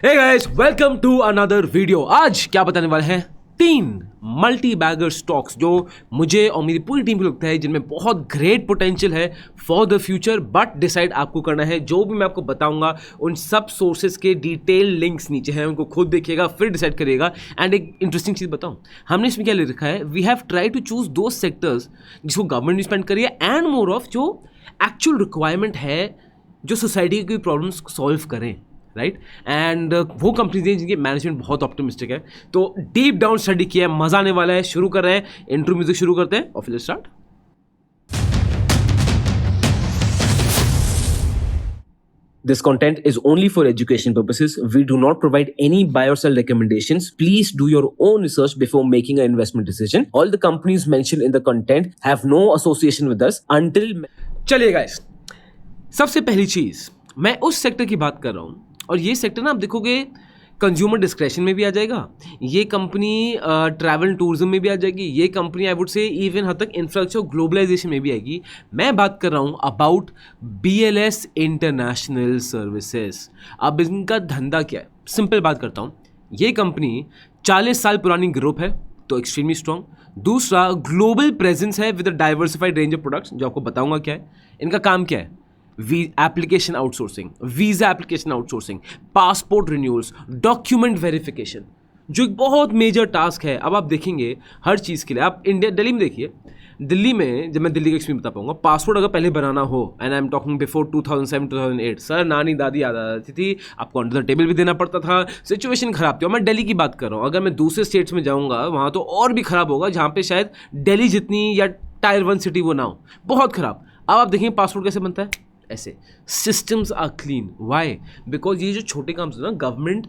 Hey guys, welcome to another video. आज क्या बताने वाले हैं? 3 मल्टी बैगर स्टॉक्स जो मुझे और मेरी पूरी टीम को लगता है जिनमें बहुत ग्रेट पोटेंशियल है for the future, but decide आपको करना है। जो भी मैं आपको बताऊंगा उन सब सोर्सेज के डिटेल लिंक्स नीचे हैं, उनको खुद देखिएगा फिर डिसाइड करिएगा। एंड एक इंटरेस्टिंग चीज़ बताऊं, हमने इसमें क्या ले रखा है, we have try to choose दो सेक्टर्स जिसको गवर्नमेंट भी स्पेंड करिए एंड मोर ऑफ जो एक्चुअल रिक्वायरमेंट है, जो सोसाइटी की प्रॉब्लम्स सॉल्व करें, राइट। एंड वो कंपनीज हैं जिनकी मैनेजमेंट बहुत ऑप्टिमिस्टिक है। तो डीप डाउन स्टडी किया है, मजा आने वाला है। शुरू कर रहे हैं, इंट्रो म्यूजिक शुरू करते हैं और फिर start. This content is only for education purposes. We do not provide any buy or sell recommendations. Please do your own research before making an investment decision. All the companies mentioned in the content have no association with us until... चलिए guys, सबसे पहली चीज मैं उस sector की बात कर रहा हूं, और ये सेक्टर ना आप देखोगे कंज्यूमर डिस्क्रेशन में भी आ जाएगा, ये कंपनी ट्रैवल टूरिज्म में भी आ जाएगी, ये company I would say even हद तक इंफ्रास्ट्रक्चर ग्लोबलाइजेशन में भी आएगी। मैं बात कर रहा हूँ अबाउट BLS इंटरनेशनल सर्विसेज। अब इनका धंधा क्या है, सिंपल बात करता हूँ। ये कंपनी 40 साल पुरानी ग्रुप है, तो एक्सट्रीमली स्ट्रॉन्ग। दूसरा, ग्लोबल प्रेजेंस है with a diversified range of products, जो आपको बताऊंगा क्या है। इनका काम क्या है, application outsourcing, visa application outsourcing, passport renewals, document verification, जो एक बहुत मेजर टास्क है। अब आप देखेंगे हर चीज़ के लिए, आप इंडिया दिल्ली में देखिए, दिल्ली में जब मैं दिल्ली का एक्सपीरियंस बता पाऊंगा, पासपोर्ट अगर पहले बनाना हो, and I am talking before 2007-2008, sir नानी दादी याद आ जाती थी, आपको अंडर द टेबल भी देना पड़ता था, सिचुएशन खराब थी। और मैं दिल्ली की बात कर रहा हूँ, अगर मैं दूसरे स्टेट्स में जाऊँगा वहाँ तो और भी खराब होगा, जहाँ पे शायद दिल्ली जितनी या टायर 1 सिटी वो ना हो, बहुत खराब। अब आप देखेंगे पासपोर्ट कैसे बनता है, ऐसे systems are clean. Why? Because ये जो छोटे काम है ना, government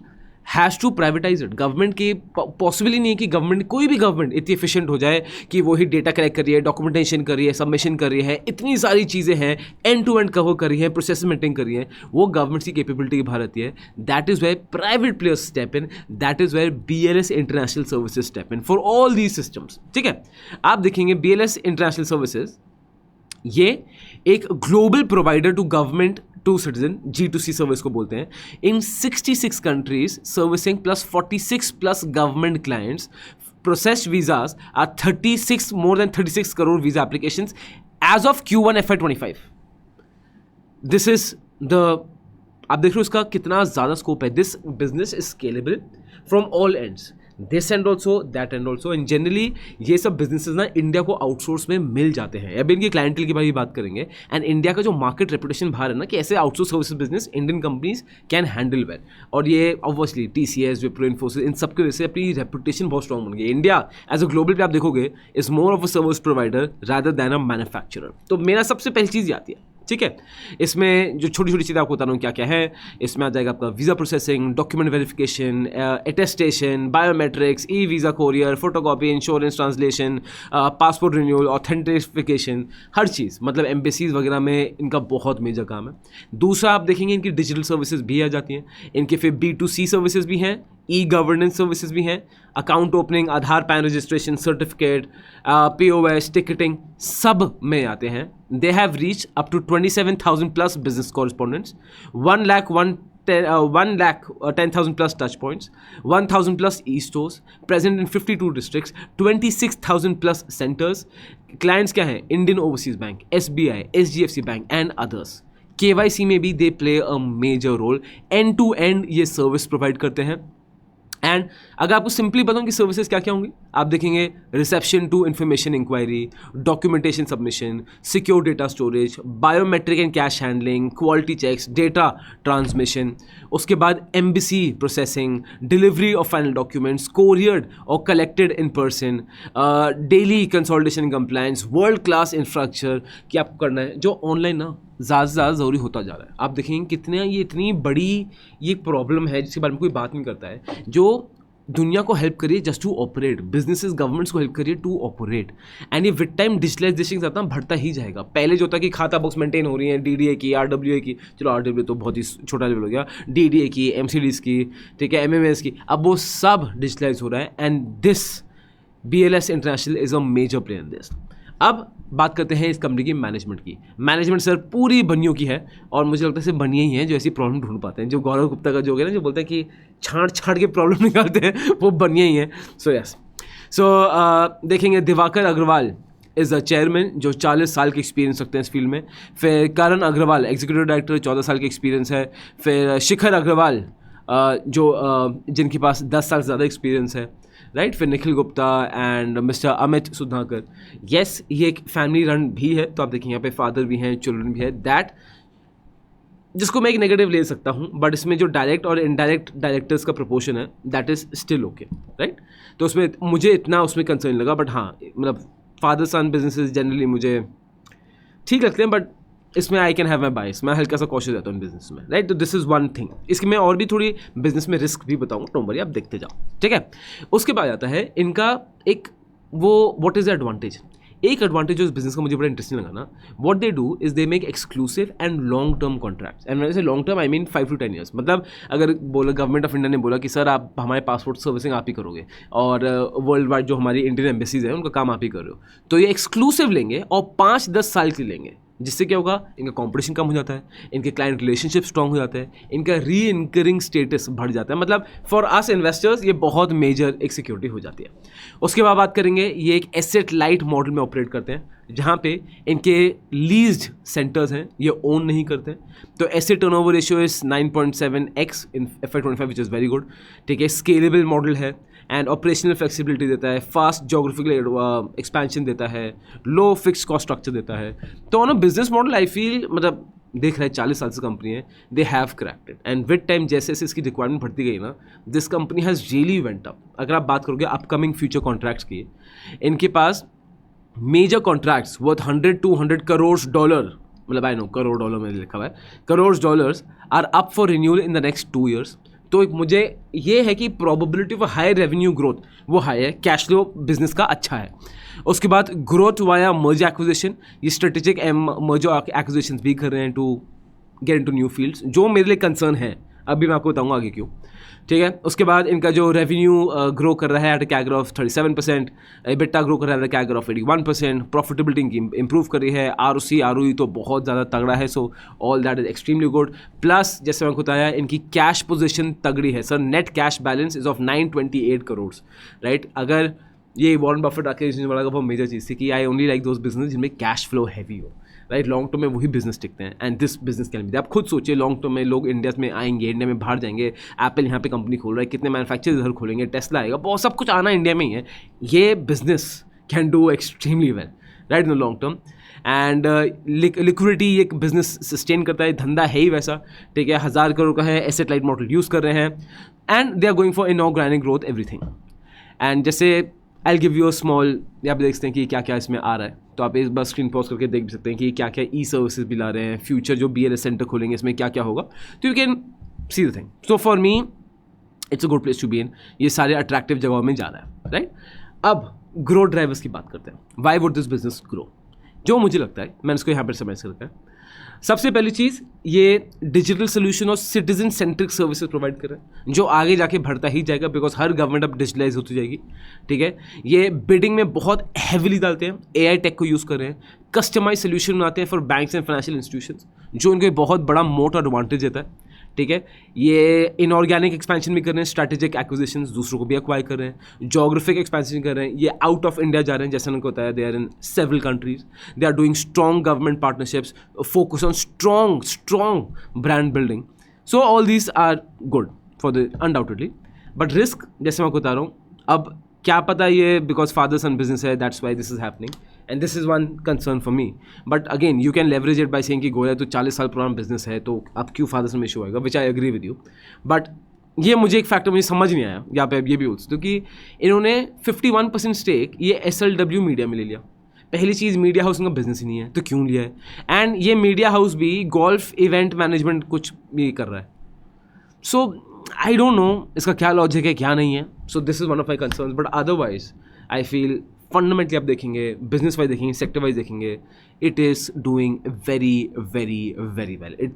has to privatize it. Government की पॉसिबल ही नहीं है कि गवर्नमेंट, कोई भी गवर्नमेंट इतनी एफिशिएंट हो जाए कि वही डेटा कलेक्ट कर रही है, डॉक्यूमेंटेशन कर रही है, सबमिशन कर रही है, इतनी सारी चीज़ें हैं, एंड टू एंड कवर कर रही है, प्रोसेस मेंटेन कर रही है, वो गवर्नमेंट की कैपेबिलिटी की बाहर आती है। That is where private players step in, that is where BLS international services step in for all these systems. ठीक है, आप देखेंगे BLS इंटरनेशनल सर्विसेज ये एक global provider to government to citizen, G2C service को बोलते हैं, in 66 countries servicing plus 46 plus government clients. Processed visas are 36, more than 36 crore visa applications as of Q1 FY25। This is the, आप देख रहे हो इसका कितना ज़्यादा स्कोप है। This business is scalable from all ends, this and also, that and also. And generally ये सब बिजनेसेस ना इंडिया को आउटसोर्स में मिल जाते हैं। अभी इनकी क्लाइंटल की भी बात करेंगे, एंड इंडिया का जो मार्केट रेपुटेशन बाहर है ना, कि ऐसे outsource service business Indian companies can handle well. और ये ऑब्वियसली TCS, विप्रो, इन्फोसिस, इन सब की वजह से अपनी रेपुटेशन बहुत स्ट्रॉन्ग बन गई। इंडिया एज अ ग्लोबल पे आप देखोगे is more of a service provider rather than a manufacturer. तो मेरा सबसे पहली चीज़ आती है, ठीक है। इसमें जो छोटी छोटी चीज़ें आपको बता रहा हूँ क्या क्या है, इसमें आ जाएगा आपका visa processing, document verification, attestation, biometrics, visa courier, photocopy, insurance, translation, passport renewal, authentification, हर चीज़। मतलब एम्बेसीज वगैरह में इनका बहुत मेजर काम है। दूसरा आप देखेंगे इनकी डिजिटल सर्विसेज भी आ जाती हैं, इनके फिर B2C सर्विसेज भी हैं, गवर्नेंस सर्विसेज भी हैं, account opening, Aadhaar PAN registration, certificate, POS, ticketing, सब में आते हैं। They have reach up to 27,000 plus business correspondents, 1,10,000 plus touch points, 1,000 plus e-stores, present in 52 districts, 26,000 plus centers. Clients क्या हैं? Indian Overseas Bank, SBI, SGFC Bank and others. KYC में भी they play a major role. End to end ये service provide करते हैं। And अगर आपको simply बताऊं कि सर्विसेज क्या क्या होंगी, आप देखेंगे reception to information inquiry, documentation submission, secure data storage, biometric and cash handling, quality checks, data transmission, उसके बाद embassy processing, delivery of final documents, couriered और collected in person, daily consultation compliance, world class infrastructure कि आपको करना है, जो online ना ज़्यादा से ज़्यादा ज़रूरी होता जा रहा है। आप देखेंगे कितने ये इतनी बड़ी ये प्रॉब्लम है जिसके बारे में कोई बात नहीं करता है, जो दुनिया को हेल्प करिए just to operate, businesses governments को हेल्प करिए टू ऑपरेट। एंड ये विद टाइम डिजिटलाइजेशन के साथ ना बढ़ता ही जाएगा। पहले जो था कि खाता बुक्स मेंटेन हो रही हैं, DDA की, RWA की, चलो RWA तो बहुत ही छोटा लेवल हो गया, DDA की, MCDs की, ठीक है, MMS की, अब वो सब डिजिटलाइज हो रहा है। And this BLS international is a major player in this. अब बात करते हैं इस कंपनी की मैनेजमेंट की। मैनेजमेंट सर पूरी बनियों की है और मुझे लगता है सिर्फ बनिए ही हैं जो ऐसी प्रॉब्लम ढूंढ पाते हैं। जो गौरव गुप्ता का जो है ना, जो बोलते हैं कि छांट छांट के प्रॉब्लम निकालते हैं, वो बनिए ही हैं। सो यस, देखेंगे Diwakar Agarwal is a chairman जो 40 साल के एक्सपीरियंस रखते हैं इस फील्ड में। फिर करण अग्रवाल एग्जीक्यूटिव डायरेक्टर, 14 साल के एक्सपीरियंस है। फिर शिखर अग्रवाल जिनके पास 10 साल से ज़्यादा एक्सपीरियंस है, राइट। फिर Nikhil Gupta and mister Amit Sudhakar. Yes, ये एक फैमिली रन भी है, तो आप देखिए यहाँ पे फादर भी हैं, चिल्ड्रन भी है, दैट जिसको मैं एक नेगेटिव ले सकता हूँ, बट इसमें जो डायरेक्ट और इनडायरेक्ट डायरेक्टर्स का प्रोपोर्शन है that is still okay, right. तो उसमें मुझे इतना उसमें कंसर्न लगा, बट हाँ मतलब फादर सन बिजनेसेस जनरली मुझे ठीक लगते हैं, बट इसमें आई कैन हैव माई बाइस, मैं हल्का सा कॉशियस रहता हूँ बिजनेस में, राइट। तो दिस इज़ वन थिंग। इसकी मैं और भी थोड़ी बिजनेस में रिस्क भी बताऊँगा, डोंट वरी, आप देखते जाओ, ठीक है। उसके बाद आता है इनका एक वो व्हाट इज़ द एडवांटेज। एक एडवांटेज जो इस बिजनेस का मुझे बड़ा इंटरेस्टिंग लगा ना, what they do is they make exclusive and long term contracts. And मैंने से long term I mean 5 to 10 years. मतलब अगर बोला गवर्नमेंट ऑफ इंडिया ने बोला कि सर आप हमारे पासपोर्ट सर्विसिंग आप ही करोगे, और वर्ल्ड वाइड जो हमारी इंडियन एम्बेसीज है उनका काम आप ही कर रहे हो, तो ये एक्सक्लूसिव लेंगे और 5-10 साल के लेंगे, जिससे क्या होगा, इनका कंपटीशन कम हो जाता है, इनके क्लाइंट रिलेशनशिप स्ट्रॉन्ग हो जाता है, इनका री इनकरिंग स्टेटस बढ़ जाता है। मतलब फॉर अस इन्वेस्टर्स ये बहुत मेजर एक सिक्योरिटी हो जाती है। उसके बाद बात करेंगे, ये एक एसेट लाइट मॉडल में ऑपरेट करते हैं, जहाँ पे इनके लीज्ड सेंटर्स हैं, ये ओन नहीं करते हैं। तो asset turnover ratio is 9.7x in FY25 which is very good, ठीक है। स्केलेबल मॉडल है एंड ऑपरेशनल फ्लेक्सिबिलिटी देता है, फास्ट जोग्राफिकल एक्सपेंशन देता है, लो फिक्स कॉस्ट स्ट्रक्चर देता है। तो on a business model I feel, मतलब देख रहे हैं 40 साल से कंपनी है, they have cracked it. And with time जैसे जैसे इसकी रिक्वायरमेंट बढ़ती गई ना, this company has really went up. अगर आप बात करोगे अपकमिंग फ्यूचर कॉन्ट्रैक्ट्स की, इनके पास मेजर कॉन्ट्रैक्ट्स वर्थ 100-200 करोड़, मतलब आई नो करोड़ डॉलर में लिखा हुआ है, crore dollars are up for renewal in the next 2 years। तो एक मुझे ये है कि probability of high revenue growth वो हाई है, कैश फ्लो बिजनेस का अच्छा है। उसके बाद ग्रोथ वाया मर्ज एक्विजिशन, ये स्ट्रेटेजिक मर्जर एक्विजिशन भी कर रहे हैं to get into new fields, जो मेरे लिए कंसर्न है, अभी मैं आपको बताऊंगा आगे क्यों, ठीक है। उसके बाद इनका जो रेवेन्यू ग्रो कर रहा है at a CAGR of 37%, EBITDA grow कर रहा है at a CAGR of 81%, profitability इनकी इंप्रूव कर रही है, ROE तो बहुत ज़्यादा तगड़ा है, so all that is extremely good. Plus जैसे मैंने बताया इनकी कैश पोजीशन तगड़ी है sir, net cash balance is of 928 crore, right. अगर ये वॉरेन बफेट आके वाला का बहुत मेजर चीज़ थी कि I only like those business जिनमें कैश फ्लो हैवी हो, राइट। लॉन्ग टर्म में वही बिजनेस टिकते हैं, and this business can be. आप खुद सोचिए, लॉन्ग टर्म में लोग इंडिया में आएंगे, इंडिया में बाहर जाएंगे, एप्पल यहाँ पे कंपनी खोल रहा है, कितने मैन्युफैक्चरर्स इधर खोलेंगे, टेस्ला आएगा, बहुत सब कुछ आना इंडिया में ही है। ये business can do extremely well, right, in the long term. And liquidity एक बिजनेस सस्टेन करता है, धंधा है ही वैसा, ठीक है। 1000 करोड़ का है, एसेट लाइट मॉडल यूज़ कर रहे हैं, and they are going for inorganic growth everything. And जैसे I give you a small, आप देख सकते हैं कि क्या क्या इसमें आ रहा है, तो आप इस बार स्क्रीन पॉज करके देख भी सकते हैं कि क्या क्या ई सर्विसेज भी ला रहे हैं, फ्यूचर जो BLS सेंटर खोलेंगे इसमें क्या क्या होगा, तो you can see the thing. So for me it's a good place to be in, ये सारे अट्रैक्टिव जगहों में जा रहा है, राइट। अब ग्रो ड्राइवर्स की बात करते हैं, why would this business grow. जो मुझे लगता है, मैंने इसको यहाँ पर समझ रखा है, सबसे पहली चीज़ ये डिजिटल सोल्यूशन और सिटीजन सेंट्रिक सर्विसेज प्रोवाइड कर रहे हैं, जो आगे जाके बढ़ता ही जाएगा, बिकॉज हर गवर्नमेंट अब डिजिटलाइज होती जाएगी, ठीक है। ये बिडिंग में बहुत हैविली डालते हैं, AI टेक को यूज़ कर रहे हैं, कस्टमाइज सोल्यूशन बनाते हैं for banks and financial institutions, जो उनको बहुत बड़ा मोट और एडवांटेज देता है, ठीक है। ये इनऑर्गेनिक एक्सपेंशन भी कर रहे हैं, स्ट्रैटेजिक एक्विजिशंस दूसरों को भी एक्वायर कर रहे हैं, जोग्राफिक एक्सपेंशन कर रहे हैं, ये आउट ऑफ इंडिया जा रहे हैं, जैसे उनको बताया they are in several countries, they are doing strong government partnerships, focus on strong brand building. So all these are good for the undoubtedly, but risk जैसे मैं आपको बता रहा हूँ, अब क्या पता ये बिकॉज फादर सन बिजनेस है, that's why this is happening, and this is one concern for me. But again you can leverage it by saying कि गोया तो 40 साल पुराना बिजनेस है, तो अब क्यों फादर सन में इशू आएगा, which I agree with you. But ये मुझे एक फैक्टर मुझे समझ नहीं आया, यहाँ पे ये भी होता क्योंकि इन्होंने 51% स्टेक ये SLW मीडिया में ले लिया। पहली चीज़, मीडिया हाउस उनका बिजनेस ही नहीं है, तो क्यों लिया है। एंड ये मीडिया हाउस भी गोल्फ इवेंट मैनेजमेंट कुछ भी कर रहा है, सो आई डोंट नो इसका क्या लॉजिक है, क्या नहीं है। So this is one of my concerns, but otherwise I feel fundamentally आप देखेंगे, बिजनेस वाइज देखेंगे, सेक्टर वाइज देखेंगे, it is doing very very very well. It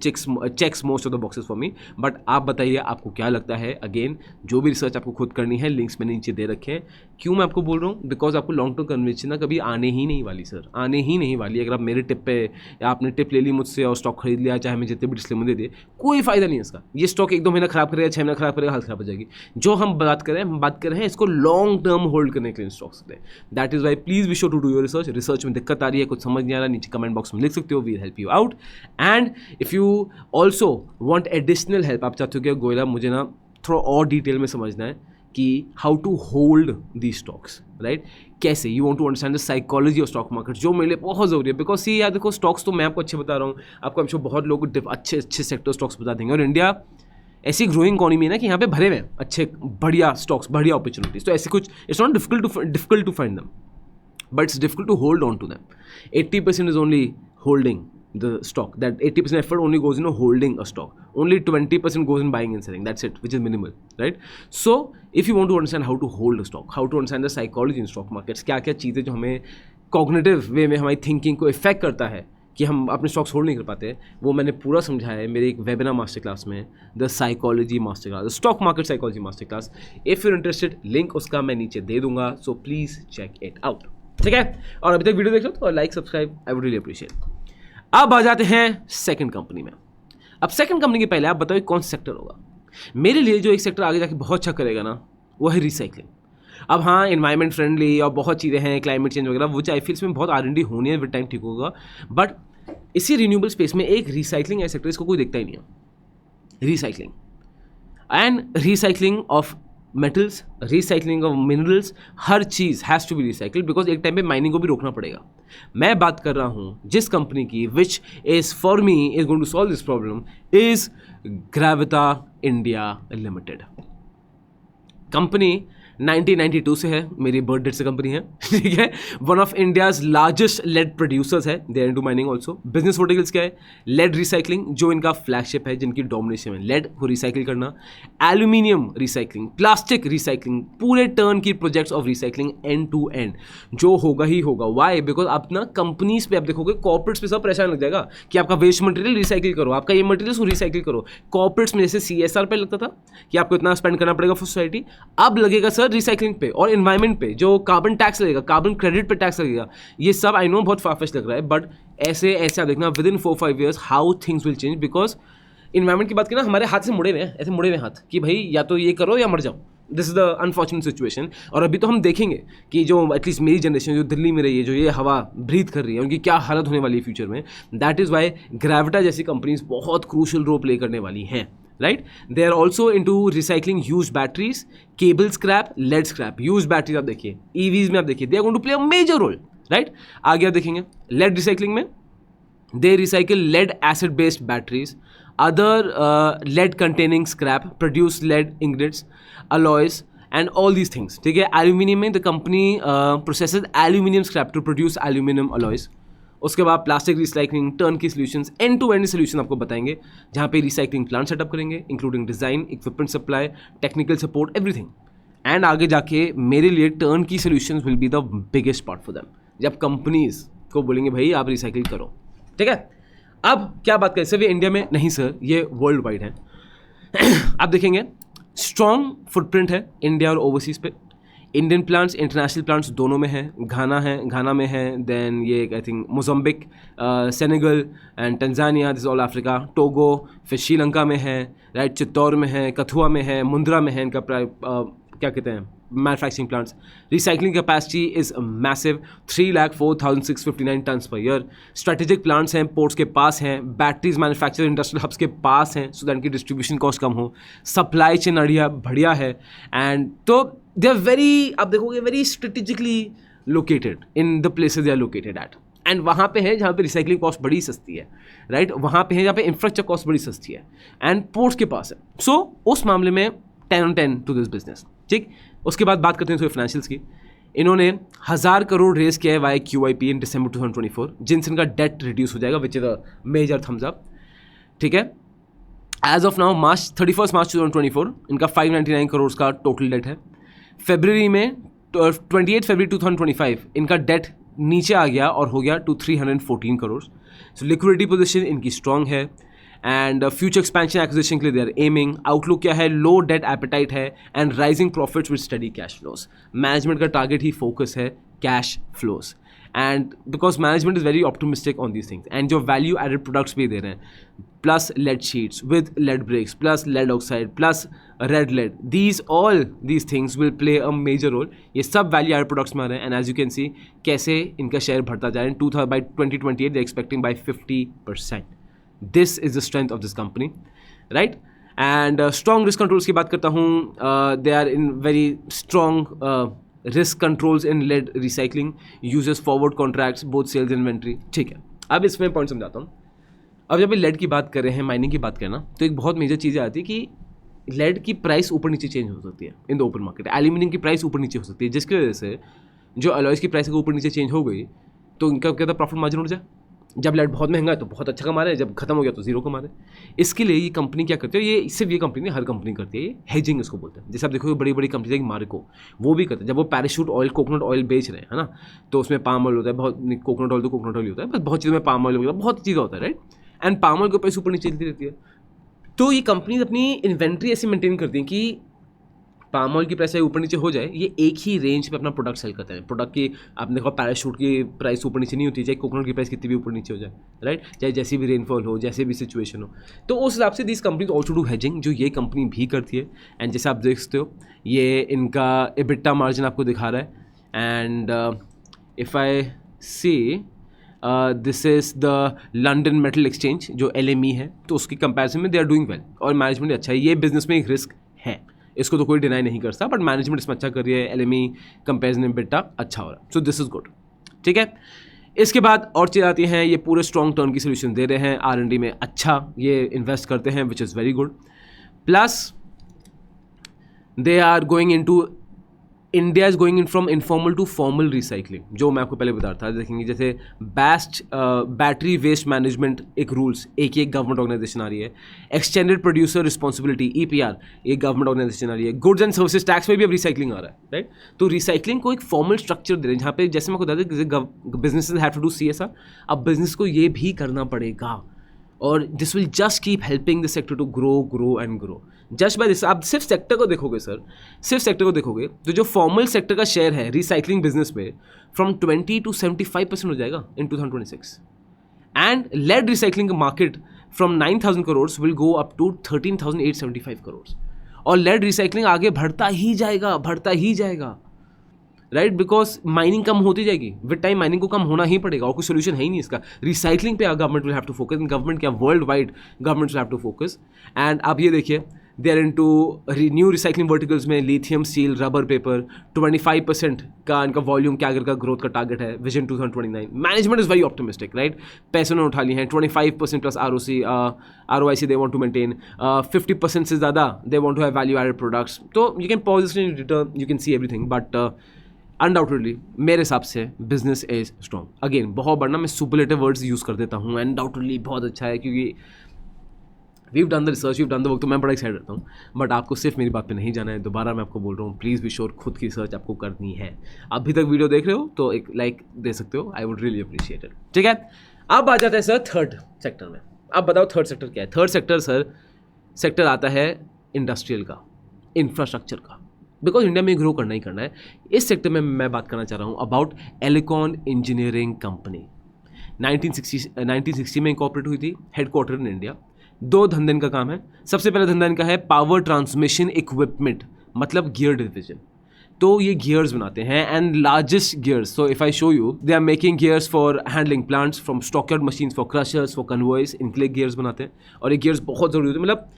checks most of the boxes for me. But आप बताइए आपको क्या लगता है. अगेन जो भी रिसर्च आपको खुद करनी है, लिंक्स मैंने नीचे दे रखे हैं. क्यों मैं आपको बोल रहा हूँ? बिकॉज आपको लॉन्ग टर्म कन्विक्शन ना कभी आने ही नहीं वाली सर, आने ही नहीं वाली. अगर आप मेरे टिप पे या आपने टिप ले ली मुझसे और स्टॉक खरीद लिया, चाहे मैं जितने भी डिस्क्लेमर दे दिए, कोई फायदा नहीं है इसका. ये स्टॉक 1-2 महीना खराब करेगा, 6 महीना खराब करेगा, हालत खराब हो जाएगी. जो हम बात कर रहे हैं इसको लॉन्ग टर्म होल्ड करने के लिए स्टॉक्स के लिए. That is why please be sure to do your research. Research में दिक्कत आ रही है, कुछ समझ नहीं आ रहा, नीचे कमेंट बॉक्स में लिख सकते हो, we help you out. And if you also want additional help, आप चाहते हो कि गोयला मुझे ना थोड़ा और डिटेल में समझना है कि how to hold the stocks, right? कैसे you want to understand the psychology of stock market, जो मेरे लिए बहुत ज़रूरी है. बिकॉज सी यार देखो, स्टॉक्स तो मैं आपको अच्छे बता रहा हूँ, आपको हम बहुत लोग अच्छे सेक्टर स्टॉक्स बता देंगे. और इंडिया ऐसी ग्रोइंग इकॉनमी है ना कि यहाँ पे भरे हुए हैं अच्छे बढ़िया स्टॉक्स, बढ़िया अपॉर्चुनिटीज. तो ऐसे कुछ it's not difficult to find them, but it's difficult to hold on to them. 80% is only holding the stock. That 80% effort only goes into holding a stock. Only 20% goes in buying and selling. That's it, which is minimal, right? So if you want to understand how to hold a stock, how to understand the psychology in stock markets, क्या क्या चीज़ें जो हमें cognitive way में हमारी thinking को effect करता है कि हम अपने स्टॉक्स होल्ड नहीं कर पाते, वो मैंने पूरा समझाया है मेरे एक वेबिनार मास्टर क्लास में, the psychology master class, the stock market psychology master class. If you interested, link उसका मैं नीचे दे दूंगा, so please check it out. ठीक है? और अभी तक वीडियो देख लो तो like subscribe, I would really appreciate. अब आ जाते हैं सेकंड कंपनी में. अब सेकंड कंपनी के पहले आप बताओ कौन सा सेक्टर होगा. मेरे लिए जो एक सेक्टर आगे जाके बहुत अच्छा करेगा ना, वो है रिसाइकलिंग. अब हाँ, इन्वायरमेंट फ्रेंडली और बहुत चीज़ें हैं, क्लाइमेट चेंज वगैरह, वो आई फील इसमें बहुत R&D होनी है, विद टाइम ठीक होगा. बट इसी रिन्यूएबल स्पेस में एक रिसाइकलिंग ऐसा सेक्टर, इसको कोई देखता ही नहीं है. Recycling and recycling of metals, recycling of minerals, हर चीज़ has to be recycled. Because एक टाइम पे माइनिंग को भी रोकना पड़ेगा. मैं बात कर रहा हूँ जिस कंपनी की, which is for me is going to solve this problem, is Gravita India limited. Company 1992 से है, मेरी बर्थ डेट से कंपनी है, ठीक है. One of India's largest lead producers है, they are into mining also. Business verticals क्या है? लेड रिसाइकलिंग, जो इनका फ्लैगशिप है, जिनकी डोमिनेशन है लेड को रिसाइकिल करना, एल्यूमिनियम रिसाइकलिंग, प्लास्टिक रिसाइकलिंग, पूरे turnkey projects of recycling end to end, जो होगा ही होगा. वाई? बिकॉज आप ना कंपनीज पे आप देखोगे, कॉर्पोरेट्स पे सब परेशान लग जाएगा कि आपका वेस्ट मटेरियल रिसाइकिल करो, आपका ये मटेरियल को रिसाइकिल करो. कॉर्पोरेट्स में जैसे CSR पे लगता था कि आपको इतना स्पेंड करना पड़ेगा फॉर सोसाइटी, अब लगेगा सर रिसाइकलिंग पे और इन्वायरमेंट पे. जो कार्बन टैक्स लगेगा, कार्बन क्रेडिट पे टैक्स लगेगा. ये सब आई नो बहुत फारफेच लग रहा है, बट ऐसे आप देखना with in 4-5 years how things will change. Because environment की बात की ना, हमारे हाथ से मुड़े हुए हैं, ऐसे मुड़े हुए हाथ कि भाई या तो ये करो या मर जाओ. This is the unfortunate situation. और अभी तो हम देखेंगे कि जो एटलीस्ट मेरी जनरेशन जो दिल्ली में रही है, जो ये हवा ब्रीथ कर रही है, उनकी क्या हालत होने वाली है फ्यूचर में. दैट इज़ वाई ग्रेविटा जैसी कंपनीज बहुत क्रूशल रोल प्ले करने वाली हैं. Right? They are also into recycling used batteries, cable scrap, lead scrap. Used batteries आप देखिए, EVs में आप देखिए, they are going to play a major role. Right? आगे आप देखेंगे lead recycling में they recycle lead acid based batteries, other lead containing scrap, produce lead ingots, alloys and all these things. ठीक है? Aluminium में the company processes aluminium scrap to produce aluminum alloys. उसके बाद plastic recycling, turnkey solutions, end to end solution आपको बताएंगे, जहाँ पे recycling plant setup करेंगे, including design, equipment supply, technical support, everything. And आगे जाके मेरे लिए turnkey solutions will be the biggest part for them, जब कंपनीज को बोलेंगे भाई आप रिसाइकिल करो. ठीक है? अब क्या बात करें, सिर्फ इंडिया में नहीं सर, ये वर्ल्ड वाइड है. आप देखेंगे स्ट्रॉन्ग फुटप्रिंट है इंडिया और ओवरसीज पे. इंडियन प्लांट्स, इंटरनेशनल प्लांट्स दोनों में है. घाना में है, देन ये I think Mozambique, Senegal and टंजानिया, this all Africa, Togo, फिर श्रीलंका में है, राइट, चित्तौर में है, कथुआ में है, मुंद्रा में है इनका क्या कहते हैं manufacturing plants. Recycling capacity is massive, 304,659 tons per year. Strategic plants हैं, पोर्ट्स के पास हैं, बैटरीज मैन्युफैक्चर इंडस्ट्रियल हब्स के पास हैं, सो दैट इनकी डिस्ट्रीब्यूशन कॉस्ट कम हो. सप्लाई चेन बढ़िया है. एंड तो दे आर वेरी, आप देखोगे very strategically located in the places they are located at. And वहाँ पे है जहाँ पे रिसाइकलिंग कॉस्ट बड़ी सस्ती है, राइट. वहाँ पे है जहाँ पे इंफ्रास्ट्रक्चर कॉस्ट बड़ी सस्ती है, एंड पोर्ट्स के पास है. सो उस मामले में 10 on 10 टू दिस बिजनेस. ठीक. उसके बाद बात करते हैं थोड़ी फाइनेंशियल्स की. इन्होंने 1000 करोड़ रेज किया है वाई QIP इन दिसंबर 2024, जिनसे इनका डेट रिड्यूस हो जाएगा, which is a major thumbs up. ठीक है? एज ऑफ नाउ 31 मार्च 2024 इनका 599 करोड़ का टोटल डेट है. फरवरी में 28 फरवरी 2025 इनका डेट नीचे आ गया और हो गया to 314 crore. So liquidity position इनकी स्ट्रांग है एंड फ्यूचर एक्सपेंशन एक्विजिशन के लिए दे आर एमिंग। आउटलुक क्या है, लो डेट एपेटाइट है and rising profits with steady cash flows. Management का टारगेट ही फोकस है cash flows and because management is very optimistic on these things and जो value added products भी दे रहे हैं, plus lead sheets with lead breaks plus lead oxide plus red lead, these all these things will play a major role. ये सब value added products में आ रहे हैं and as you can see कैसे इनका शेयर बढ़ता जा रहा है। By 2028 they expecting by 50%। This is the strength of this company, right. And strong risk controls की बात करता हूँ, they are in very strong risk controls in lead recycling, uses forward contracts both sales inventory. ठीक है, अब इसमें point समझाता हूँ। अब जब लेड की बात कर रहे हैं, माइनिंग की बात करना, तो एक बहुत मेजर चीज़ आती है कि लेड की प्राइस ऊपर नीचे चेंज हो सकती है in the open market. Aluminium की प्राइस ऊपर नीचे हो सकती है, जिसकी वजह से जो अलॉयज़ की प्राइस ऊपर नीचे चेंज हो गई तो इनका क्या था, प्रॉफिट मार्जिन उड़ जाए। जब लेड बहुत महंगा है तो बहुत अच्छा कमा रहे हैं, जब खत्म हो गया तो जीरो कमा रहे हैं। इसके लिए ये कंपनी क्या करती है, ये सिर्फ ये कंपनी नहीं, हर कंपनी करती है, ये हेजिंग इसको बोलते हैं। जैसे आप देखो बड़ी बड़ी कंपनी जैसे मार्को, वो भी करते हैं। जब वो पैराशूट ऑयल, कोकोनट ऑयल बेच रहे हैं, है ना, तो उसमें पाम ऑयल होता है, बहुत कोकोनट ऑयल तो कोकोनट ऑयल होता है, बस बहुत चीज़ों में पाम ऑयल वगैरह बहुत चीज़ें होता है, राइट। एंड पाम ऑयल के प्राइस ऊपर नीचे चलती रहती है। तो ये कंपनीज अपनी इन्वेंट्री ऐसी मेंटेन करती हैं कि पाम ऑयल की प्राइस ऊपर नीचे हो जाए, ये एक ही रेंज पे अपना प्रोडक्ट सेल करते हैं। प्रोडक्ट की आपने देखा पैराशूट की प्राइस ऊपर नीचे नहीं होती, चाहे कोकोनट की प्राइस कितनी भी ऊपर नीचे हो जाए, राइट, चाहे जैसी भी रेनफॉल हो, जैसे भी सिचुएशन हो। तो उस हिसाब से this companies also do hedging, जो ये कंपनी भी करती है। एंड जैसे आप देख सकते हो, ये इनका एबिटा मार्जिन आपको दिखा रहा है। And if I see this is the London metal exchange जो LME है, तो उसकी कंपैरिजन में दे आर डूइंग वेल और मैनेजमेंट अच्छा है। ये बिजनेस में एक रिस्क है, इसको तो कोई डिनाई नहीं कर सकता, बट मैनेजमेंट इसमें अच्छा कर रही है। LME कंपेरिजन में बेटा अच्छा हो रहा है, सो दिस इज गुड, ठीक है। इसके बाद और चीज़ आती हैं, ये पूरे स्ट्रॉन्ग टर्न की सोल्यूशन दे रहे हैं, R&D में अच्छा ये इन्वेस्ट करते हैं, which is very good. Plus they are going in to, India is going in from informal to formal recycling, जो मैं आपको पहले बता रहा था। देखेंगे जैसे बैटरी वेस्ट मैनेजमेंट एक रूल्स, एक गवर्नमेंट ऑर्गेनाइजेशन आ रही है। एक्सटेंडेड प्रोड्यूसर रिस्पॉन्सिबिलिटी EPR एक गवर्नमेंट ऑर्गेनाइजेशन आ रही है। गुड्स एंड सर्विसेज टैक्स में भी अब रिसाइकलिंग आ रहा है, राइट। तो रिसाइकलिंग को एक फॉर्मल स्ट्रक्चर दे रहे हैं, जहाँ पे जैसे मैं आपको बता दें businesses have to do CSR, अब बिजनेस को ये भी करना पड़ेगा और this will just keep helping the sector to grow and grow just by this. आप सिर्फ सेक्टर को देखोगे सर, सिर्फ सेक्टर को देखोगे तो जो फॉर्मल सेक्टर का शेयर है रिसाइकलिंग बिजनेस में फ्रॉम 20 to 75% हो जाएगा in 2026। And lead recycling market from 9,000 crore will go up to 13,875 crore और लेड रिसाइकलिंग आगे बढ़ता ही जाएगा, राइट, बिकॉज माइनिंग कम होती जाएगी विद टाइम, माइनिंग को कम होना ही पड़ेगा और कोई सोल्यूशन है ही नहीं इसका। रिसाइकलिंग पे government will have to focus, government क्या world wide government will have to focus. And आप ये देखिए, they are into new recycling verticals में लिथियम, स्टील, रबर, पेपर। 25% का इनका वॉल्यूम कैगर का ग्रोथ का टारगेट है vision 2029। Management is very optimistic, right. पैसे उन्होंने उठा लिए हैं, 25% प्लस ROIC they want to maintain, 50% से ज़्यादा they want to have value added products. तो you can pause in return, you can see everything, but undoubtedly मेरे हिसाब से बिजनेस इज स्ट्रॉन्ग। अगेन बहुत बढ़ना, मैं सुपरलेटिव वर्ड्स यूज़ कर देता हूँ। अनडाउटेडली बहुत अच्छा है क्योंकि we've done the research, we've done the work, तो मैं बड़ा एक्साइटेड रहता हूँ। बट आपको सिर्फ मेरी बात पे नहीं जाना है, दोबारा मैं आपको बोल रहा हूँ, प्लीज़ बी श्योर खुद की रिसर्च आपको करनी है। अभी तक वीडियो देख रहे हो तो एक लाइक दे सकते हो, आई वुड रियली अप्रिशिएट इट, ठीक है। अब आ जाता है सर थर्ड सेक्टर में। अब बताओ थर्ड सेक्टर क्या है। थर्ड सेक्टर सर, सेक्टर आता है इंडस्ट्रियल का, इंफ्रास्ट्रक्चर का, बिकॉज इंडिया में ग्रो करना ही करना है। इस सेक्टर में मैं बात करना चाह रहा हूँ अबाउट एलिकॉन इंजीनियरिंग कंपनी। 1960 में इंकॉर्पोरेट हुई थी, हेडक्वार्टर इन इंडिया। 2 धंधे इनका काम है। सबसे पहला धंधा इनका है पावर ट्रांसमिशन इक्विपमेंट, मतलब गियर डिवीजन। तो ये गियर्स बनाते हैं and largest gears. So if I show you, they are making gears for handling plants, from stockyard machines for crushers, for conveyors, इनके लिए गियर्स बनाते हैं। और ये गियर्स बहुत ज़रूरी होते हैं। मतलब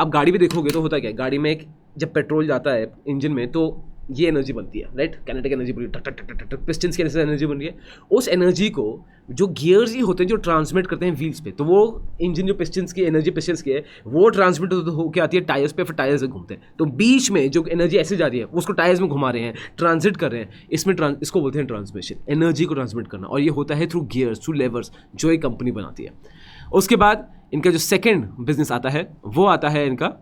आप गाड़ी भी देखोगे तो होता क्या है, गाड़ी में एक जब पेट्रोल जाता है इंजन में तो ये एनर्जी बनती है, राइट, काइनेटिक एनर्जी बनती है, टक टक टक टक, पिस्टन्स की एनर्जी बन रही है। उस एनर्जी को जो गियर्स ही होते हैं जो ट्रांसमिट करते हैं व्हील्स पे, तो वो इंजन जो पिस्टन्स की एनर्जी पिस्टन्स की है वो ट्रांसमिट होकर आती है टायर्स पे, फिर टायर्स से घूमते हैं। तो बीच में जो एनर्जी ऐसे जा रही है उसको टायर्स में घुमा रहे हैं, ट्रांजिट कर रहे हैं। इसमें इसको बोलते हैं ट्रांसमिशन, एनर्जी को ट्रांसमिट करना, और ये होता है थ्रू गियर्स, थ्रू लेवर्स, जो एक कंपनी बनाती है। उसके बाद इनका जो सेकेंड बिजनेस आता है वो आता है इनका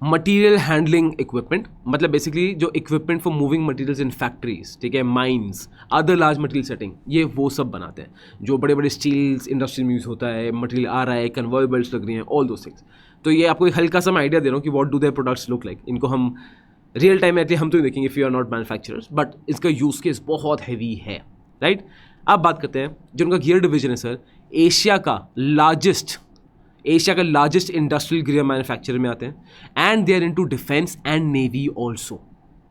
मटीरियल हैंडलिंग इक्विपमेंट, मतलब बेसिकली जो equipment for moving materials in factories, ठीक है, mines, other large material setting, ये वो सब बनाते हैं जो बड़े बड़े स्टील्स इंडस्ट्री में यूज़ होता है, मटीरियल आ रहा है, कन्वेयर बेल्ट्स लग रही हैं, ऑल दोस थिंग्स। तो ये आपको एक हल्का सा मैं आइडिया दे रहा हूँ कि what do their products look like. इनको हम रियल टाइम में हम तो नहीं देखेंगे if you are not manufacturers, but इसका यूज़ केस बहुत हैवी है, राइट। अब बात करते हैं जो उनका गियर डिवीजन है सर, एशिया का लार्जेस्ट इंडस्ट्रियल गियर मैन्युफैक्चरर में आते हैं and they are into defence and navy also,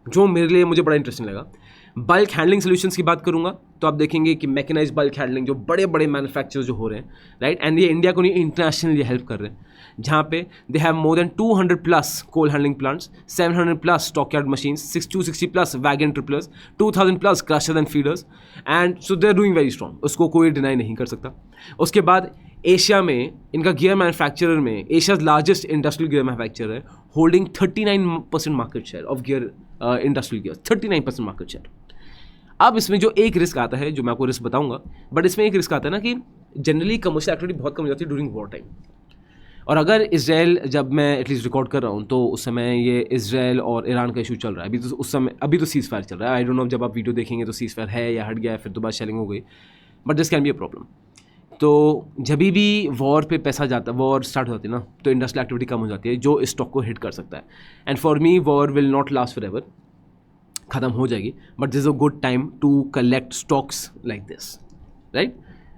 जो मेरे लिए मुझे बड़ा इंटरेस्टिंग लगा। बल्क हैंडलिंग सॉल्यूशंस की बात करूंगा तो आप देखेंगे कि मैकेनाइज्ड बल्क हैंडलिंग जो बड़े बड़े मैन्युफैक्चरर्स जो हो रहे हैं, राइट, एंड ये इंडिया को नहीं इंटरनेशनली हेल्प कर रहे हैं, जहाँ पे they have more than 200+ coal handling plants, 700+ stockyard machines, 260+ wagon tipplers, 2000+ crusher and feeders, and so they are doing very strong, उसको कोई डिनाई नहीं कर सकता। उसके बाद एशिया में इनका गियर मैन्युफैक्चरर में Asia's largest industrial gear manufacturer है, holding 39% market share of gear industrial gear, 39% market share. अब इसमें जो एक रिस्क आता है, जो मैं आपको रिस्क बताऊंगा, बट इसमें एक रिस्क आता है ना कि जनरली कमर्शियल एक्टिविटी बहुत कम हो जाती है ड्यूरिंग वॉर टाइम। और अगर इसराइल, जब मैं एटलीस्ट रिकॉर्ड कर रहा हूँ तो उस समय ये इसराइल और ईरान का इशू चल रहा है अभी, तो उस समय अभी तो सीज फायर चल रहा है। आई डोंट नो जब आप वीडियो देखेंगे तो सीज फायर है या हट गया है, फिर दोबारा शेलिंग हो गई, but this can be a problem. तो जब भी वॉर पे पैसा जाता, वॉर स्टार्ट हो जाती है ना, तो इंडस्ट्रियल एक्टिविटी कम हो जाती है, जो स्टॉक को हिट कर सकता है। And for me war will not last forever, ख़त्म हो जाएगी, but this is a good time to collect stocks like this, right.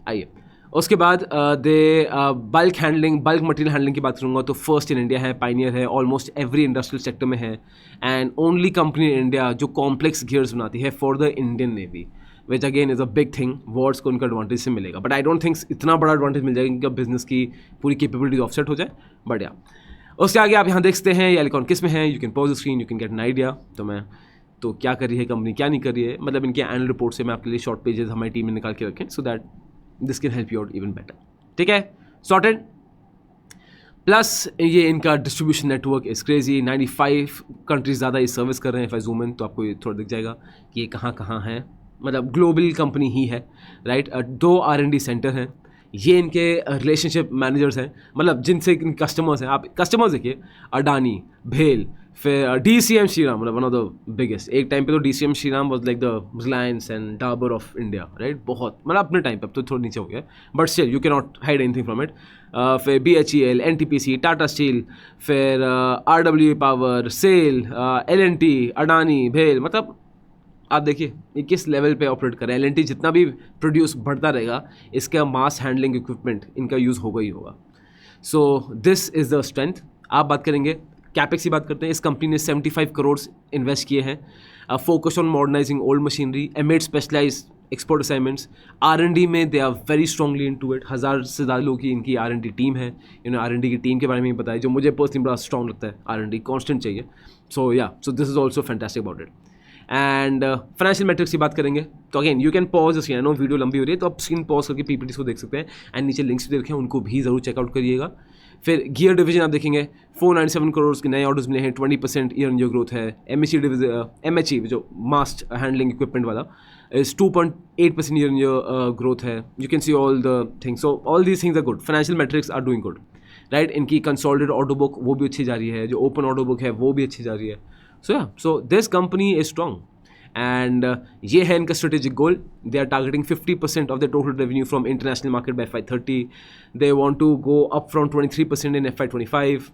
आइए उसके बाद बल्क मटेरियल हैंडलिंग की बात करूँगा तो फर्स्ट इन इंडिया है, पाइनियर है, ऑलमोस्ट एवरी इंडस्ट्रियल सेक्टर में है, and only company in India जो कॉम्प्लेक्स गियर्स बनाती है for the Indian navy, which again is a big thing. Wars को उनका एडवांटेज से मिलेगा, बट आई डोंट थिंक इतना बड़ा एडवांटेज मिल जाएगा कि बिजनेस की पूरी कैपेबिलिटी ऑफसेट हो जाए, बट या उसके आगे आप यहाँ देख सकते हैं ये एलिकॉन किस में है, you can pause the screen, you can get an idea. तो क्या कर रही है कंपनी, क्या नहीं कर रही है, मतलब इनके एनुअल रिपोर्ट से मैं आपके लिए शॉर्ट पेजेस हमारी टीम ने निकाल के रखें, so that this can help you out even better, ठीक है, सॉर्टेड। प्लस ये इनका distribution network is crazy, 95 countries ज़्यादा ये सर्विस कर रहे हैं। इफ आई ज़ूम इन तो आपको ये थोड़ा दिख जाएगा कि ये कहाँ कहाँ है, मतलब ग्लोबल कंपनी ही है, राइट। 2 R&D सेंटर हैं, ये इनके रिलेशनशिप मैनेजर्स हैं, मतलब जिनसे कस्टमर्स हैं, आप कस्टमर्स देखिए, अडानी, भेल, फिर DCM श्रीराम, मतलब वन ऑफ द बिगेस्ट। एक टाइम पे तो DCM Shriram was like the Reliance and Dabur of India, right, बहुत, मतलब अपने टाइम पे, अब तो थोड़ा नीचे हो गया, but still you can not hide anything from it. फिर BHEL, NTPC, टाटा स्टील, फिर RWE power, SAIL, L&T, Adani, भेल, मतलब आप देखिए ये किस लेवल पे ऑपरेट कर रहे हैं। L&T जितना भी प्रोड्यूस बढ़ता रहेगा, इसका मास हैंडलिंग इक्विपमेंट इनका यूज़ होगा ही होगा। सो दिस इज़ द स्ट्रेंथ। आप बात करेंगे कैपेक्स की बात करते हैं, इस कंपनी ने 75 करोड़ इन्वेस्ट किए हैं, focus on modernizing old machinery amid specialize export assignments. R&D में they are very strongly into it, 1000 से ज़्यादा लोगों की इनकी R&D टीम है। इन्होंने R&D की टीम के बारे में ही बताया, जो मुझे पर्सनली बड़ा स्ट्रॉन्ग लगता है। R&D कॉन्स्टेंट चाहिए, so so this is also fantastic about it. And financial metrics की बात करेंगे तो again you can pause the screen, no video लंबी हो रही है तो आप स्क्रीन पॉज करके PPTs को देख सकते हैं, एंड नीचे लिंक्स भी देखें, उनको भी ज़रूर चेकआउट करिएगा। फिर गियर डिवीजन आप देखेंगे 497 करोड़ के नए ऑर्डर्स मिले हैं, 20% ईयर ऑन ईयर ग्रोथ है। MHE जो मास्ट हैंडलिंग इक्विपमेंट वाला is 2.8% year on year growth है। You can see all the things, so all these things are good, financial metrics are doing good, right. इनकी consolidated order book वो भी अच्छी जा रही है, जो ओपन ऑर्डर बुक है वो भी अच्छी जा रही है। So this company is strong, and ये है इनका strategic goal. They are targeting 50% of the total revenue from international market by FY30। They want to go up from 23% in FY25।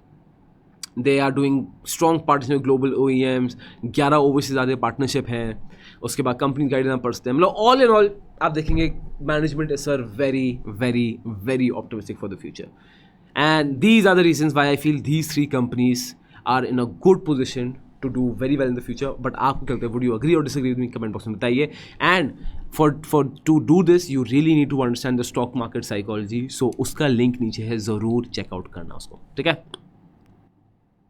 They are doing strong partnership with global OEMs, 11 overseas ज़्यादा partnership हैं। उसके बाद company guidance आप पढ़ सकते हैं, मतलब all in all आप देखेंगे management is sir very very very optimistic for the future, and these are the reasons why I feel these 3 companies are in a good position to do very well in the future. But आपको क्या लगता है? Would you agree or disagree with me? Comment box में बताइए. And for to do this, you really need to understand the stock market psychology. So उसका link नीचे है, ज़रूर check out करना उसको, ठीक है?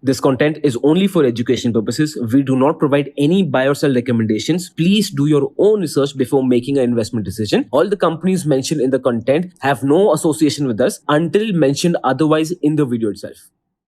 This content is only for education purposes. We do not provide any buy or sell recommendations. Please do your own research before making an investment decision. All the companies mentioned in the content have no association with us until mentioned otherwise in the video itself.